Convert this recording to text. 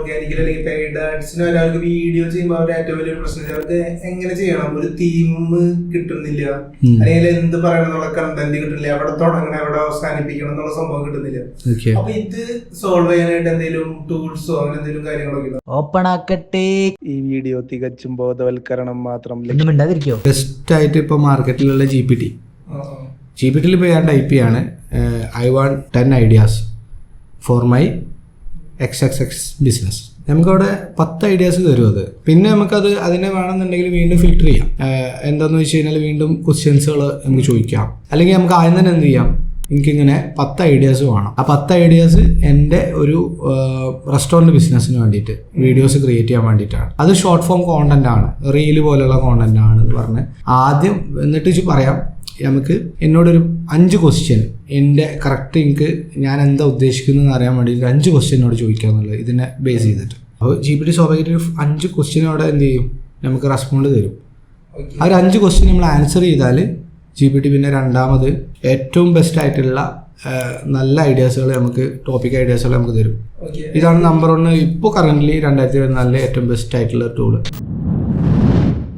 ഓർഗാനിക്കൽ അല്ലെങ്കിൽ പെയ്ഡ് ആഡ്സിന് ഒരാൾക്ക് വീഡിയോ ചെയ്യുമ്പോൾ അവരുടെ ഏറ്റവും വലിയ പ്രശ്നം അവർക്ക് എങ്ങനെ ചെയ്യണം, ഒരു തീം കിട്ടുന്നില്ല, അല്ലെങ്കിൽ എന്ത് പറയണം എന്നുള്ള കണ്ടന്റ് കിട്ടുന്നില്ല, എവിടെ തുടങ്ങണം എവിടെ അവസാനിപ്പിക്കണം എന്നുള്ള സംഭവം കിട്ടുന്നില്ല. അപ്പൊ ഇത് സോൾവ് ചെയ്യാനായിട്ട് എന്തെങ്കിലും ടൂൾസോ അങ്ങനെ എന്തെങ്കിലും കാര്യങ്ങളൊക്കെ ഓപ്പൺ ആക്കട്ടെ. ഈ വീഡിയോ തികച്ചും ബോധവൽക്കരണം മാത്രം. ബെസ്റ്റ് ആയിട്ട് ഇപ്പൊ മാർക്കറ്റിലുള്ള GPT ഇപ്പോൾ ഞാൻ ടൈപ്പ് ചെയ്യാണ് I want 10 ideas for my XXX business. നമുക്കവിടെ 10 ഐഡിയാസ് തരും. അത് പിന്നെ നമുക്കത് അതിനെ വേണമെന്നുണ്ടെങ്കിൽ വീണ്ടും ഫിൽറ്റർ ചെയ്യാം. എന്താണെന്ന് വെച്ച് കഴിഞ്ഞാൽ വീണ്ടും ക്വസ്റ്റ്യൻസുകൾ നമുക്ക് ചോദിക്കാം. അല്ലെങ്കിൽ നമുക്ക് ആദ്യം തന്നെ എന്ത് ചെയ്യാം, എനിക്കിങ്ങനെ 10 ഐഡിയാസ് വേണം. ആ 10 ഐഡിയാസ് എൻ്റെ ഒരു റെസ്റ്റോറൻറ്റ് ബിസിനസ്സിന് വേണ്ടിയിട്ട് വീഡിയോസ് ക്രിയേറ്റ് ചെയ്യാൻ വേണ്ടിയിട്ടാണ്. അത് ഷോർട്ട് ഫോം കോണ്ടന്റ് ആണ്, റീല് പോലെയുള്ള കോണ്ടന്റ് ആണ് എന്ന് പറഞ്ഞ് ആദ്യം എന്നിട്ട് പറയാം നമുക്ക് എന്നോടൊരു 5 ക്വസ്റ്റ്യൻ എൻ്റെ കറക്റ്റ് എനിക്ക് ഞാൻ എന്താ ഉദ്ദേശിക്കുന്നതെന്ന് അറിയാൻ വേണ്ടിയിട്ട് 5 ക്വസ്റ്റ്യൻ എന്നോട് ചോദിക്കുക എന്നുള്ളത് ഇതിനെ ബേസ് ചെയ്തിട്ട്. അപ്പോൾ GPT സ്വാഭാവികമായിട്ട് 5 ക്വസ്റ്റ്യനോടെ എന്ത് ചെയ്യും, നമുക്ക് റെസ്പോണ്ട് തരും. ആ ഒരു 5 ക്വസ്റ്റ്യൻ നമ്മൾ ആൻസർ ചെയ്താൽ GPT പിന്നെ രണ്ടാമത് ഏറ്റവും ബെസ്റ്റ് ആയിട്ടുള്ള നല്ല ഐഡിയാസുകൾ നമുക്ക് ടോപ്പിക് ഐഡിയാസുകൾ നമുക്ക് തരും. ഇതാണ് നമ്പർ 1 ഇപ്പോൾ കറൻ്റ്ലി 2024 ഏറ്റവും ബെസ്റ്റ് ആയിട്ടുള്ള ടൂള്.